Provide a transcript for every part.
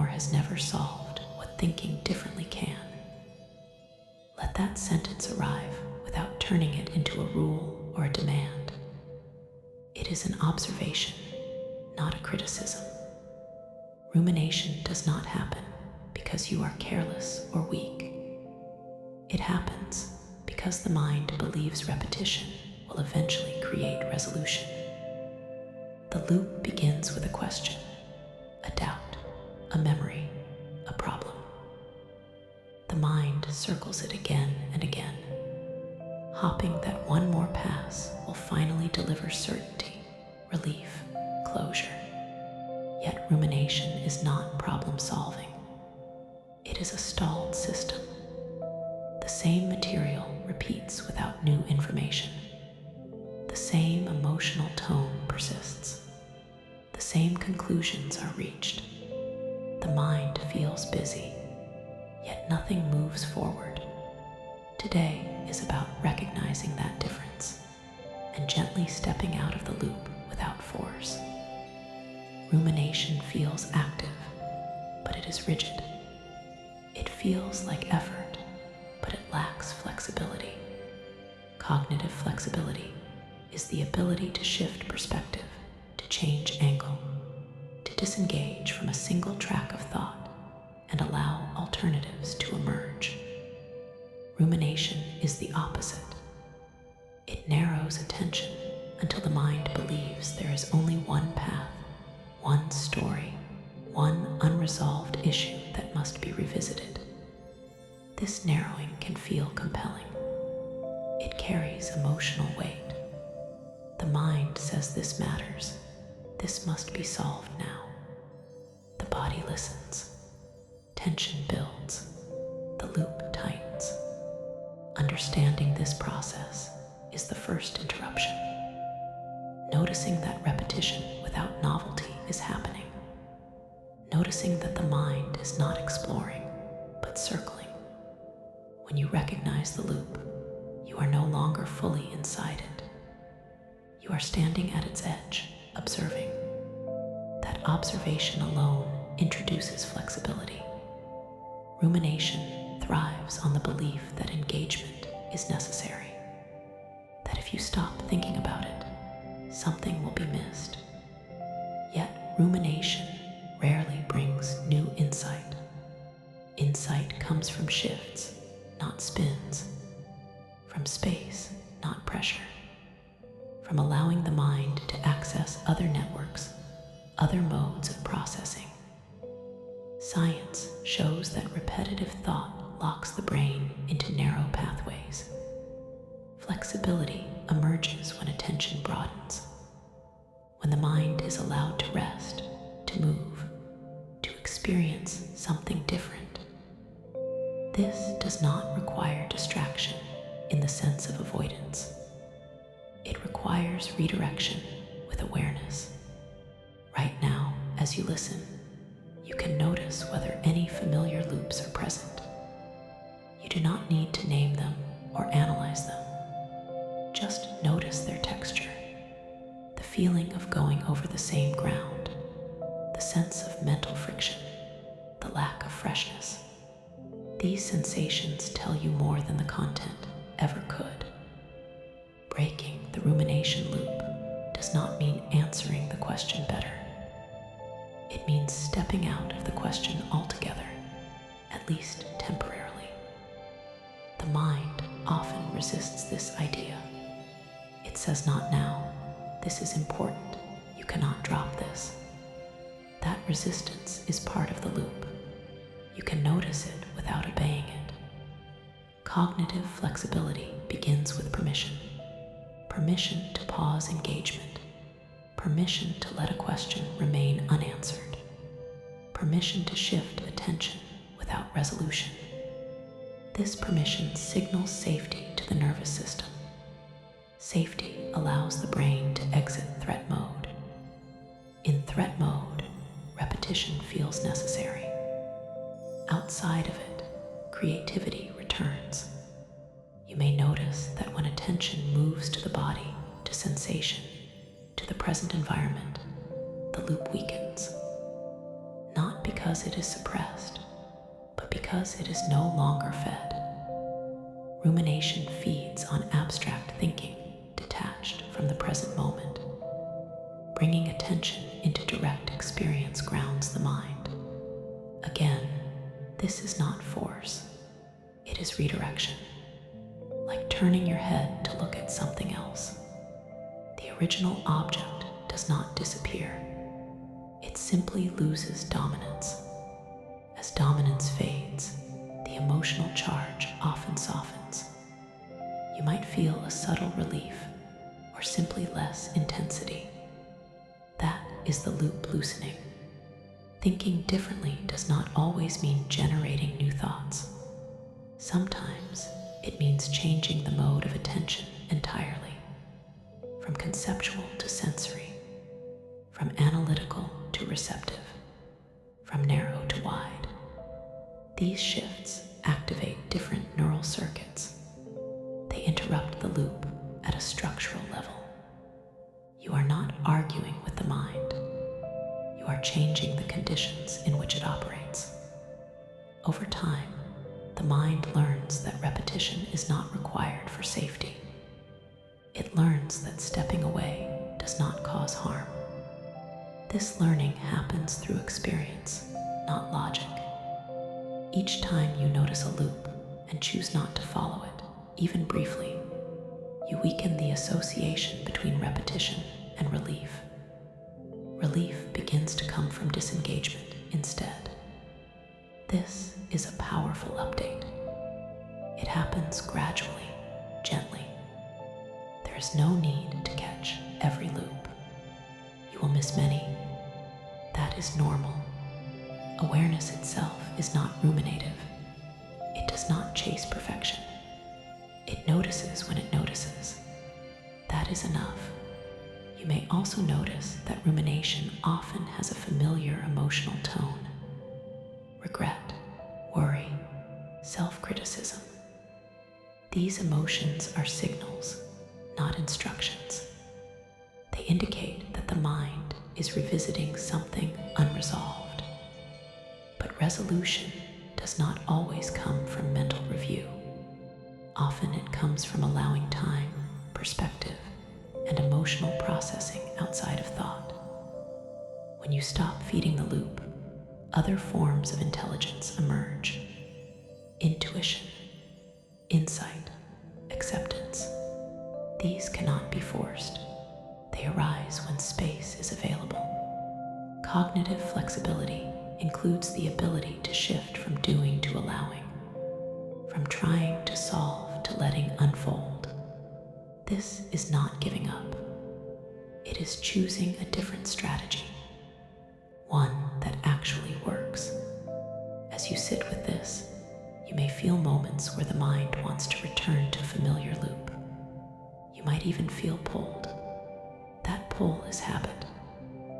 more has never solved what thinking differently can. Let that sentence arrive without turning it into a rule or a demand. It is an observation, not a criticism. Rumination does not happen because you are careless or weak. It happens because the mind believes repetition will eventually create resolution. The loop begins with a question, a doubt, a memory, a problem. The mind circles it again and again, hoping that one more pass will finally deliver certainty, relief, closure. Yet rumination is not problem solving. It is a stalled system. The same material repeats without new information. The same emotional tone persists. The same conclusions are reached. The mind feels busy, yet nothing moves forward. Today is about recognizing that difference and gently stepping out of the loop without force. Rumination feels active, but it is rigid. It feels like effort, but it lacks flexibility. Cognitive flexibility is the ability to shift perspective, to change angle, to disengage from a single track of thought and allow alternatives to emerge. Rumination is the opposite. It narrows attention until the mind believes there is only one path, one story, one unresolved issue that must be revisited. This narrowing can feel compelling. It carries emotional weight. The mind says this matters. This must be solved now. The body listens. Tension builds. The loop tightens. Understanding this process is the first interruption. Noticing that repetition without novelty is happening. Noticing that the mind is not exploring, but circling. When you recognize the loop, you are no longer fully inside it. You are standing at its edge, observing. That observation alone introduces flexibility. Rumination thrives on the belief that engagement is necessary. That if you stop thinking about it, something will be missed. Yet rumination rarely brings new insight. Insight comes from shifts, not spins. From space, not pressure. From allowing the mind to access other networks, other modes of processing. Science shows that repetitive thought locks the brain into narrow pathways. Flexibility emerges when attention broadens, when the mind is allowed to rest, to move, to experience something different. This does not require distraction in the sense of avoidance. It requires redirection with awareness. Right now, as you listen, you can notice whether any familiar loops are present. You do not need to name them or analyze them. Just notice their texture, the feeling of going over the same ground, the sense of mental friction, the lack of freshness. These sensations tell you more than the content ever could. Breaking the rumination loop does not mean answering the question better. It means stepping out of the question altogether, at least temporarily. The mind often resists this idea. It says, not now. This is important. You cannot drop this. That resistance is part of the loop. You can notice it without obeying it. Cognitive flexibility begins with permission. Permission to pause engagement. Permission to let a question remain unanswered. Permission to shift attention without resolution. This permission signals safety to the nervous system. Safety allows the brain to exit threat mode. In threat mode, repetition feels necessary. Outside of it, creativity returns. You may notice that when attention moves to the body, to sensation, to the present environment, the loop weakens. Not because it is suppressed, but because it is no longer fed. Rumination feeds on abstract thinking detached from the present moment. Bringing attention into direct experience grounds the mind. Again, this is not force. It is redirection, like turning your head to look at something else. The original object does not disappear. It simply loses dominance. As dominance fades, the emotional charge often softens. You might feel a subtle relief or simply less intensity. That is the loop loosening. Thinking differently does not always mean generating new thoughts. Sometimes it means changing the mode of attention entirely, from conceptual to sensory, from analytical to receptive, from narrow to wide. These shifts activate different neural circuits. They interrupt the loop at a structural level. You are not arguing with the mind. You are changing the conditions in which it operates. Over time, the mind learns that repetition is not required for safety. It learns that stepping away does not cause harm. This learning happens through experience, not logic. Each time you notice a loop and choose not to follow it, even briefly, you weaken the association between repetition and relief. Relief begins to come from disengagement instead. This is a powerful update. It happens gradually, gently. There is no need to catch every loop. You will miss many. That is normal. Awareness itself is not ruminative. It does not chase perfection. It notices when it notices. That is enough. You may also notice that rumination often has a familiar emotional tone. Regret, worry, self-criticism. These emotions are signals, not instructions. They indicate that the mind is revisiting something unresolved. But resolution does not always come from mental review. Often it comes from allowing time, perspective, and emotional processing outside of thought. When you stop feeding the loop, other forms of intelligence emerge. Intuition, insight, acceptance. These cannot be forced. They arise when space is available. Cognitive flexibility includes the ability to shift from doing to allowing, from trying to solve to letting unfold. This is not giving up. It is choosing a different strategy, one that actually works. As you sit with this, you may feel moments where the mind wants to return to a familiar loop. You might even feel pulled. That pull is habit.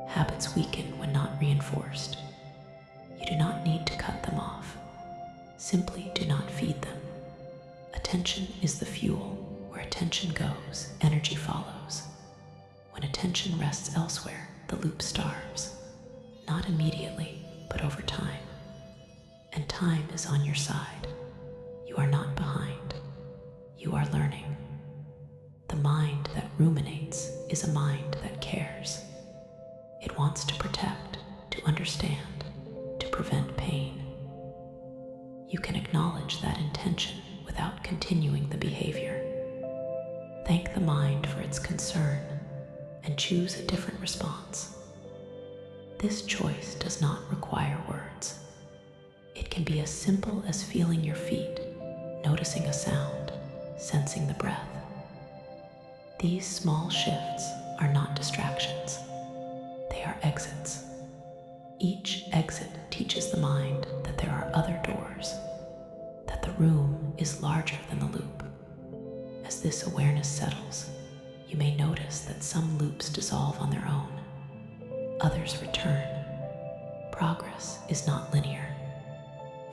Habits weaken when not reinforced. You do not need to cut them off. Simply do not feed them. Attention is the fuel. Where attention goes, energy follows. When attention rests elsewhere, the loop starves. Not immediately, but over time. And time is on your side. You are not behind. You are learning. The mind that ruminates is a mind that cares. It wants to protect, to understand, to prevent pain. You can acknowledge that intention without continuing the behavior. Thank the mind for its concern and choose a different response. This choice does not require words. It can be as simple as feeling your feet, noticing a sound, sensing the breath. These small shifts are not distractions. They are exits. Each exit teaches the mind that there are other doors, that the room is larger than the loop. As this awareness settles, you may notice that some loops dissolve on their own. Others return. Progress is not linear.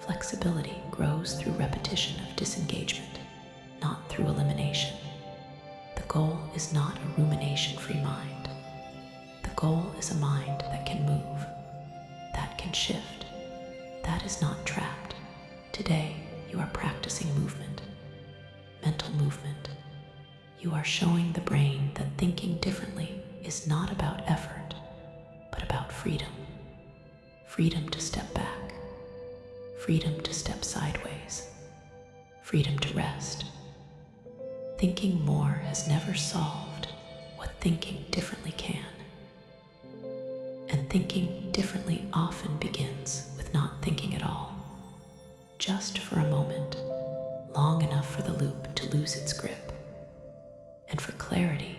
Flexibility grows through repetition of disengagement, not through elimination. The goal is not a rumination-free mind. The goal is a mind that can move, that can shift, that is not trapped. Today, you are practicing movement, mental movement. You are showing the brain that thinking differently is not about effort, but about freedom. Freedom to step back, freedom to step sideways, freedom to rest. Thinking more has never solved what thinking differently can. And thinking differently often begins with not thinking at all. Just for a moment, long enough for the loop to lose its grip, and for clarity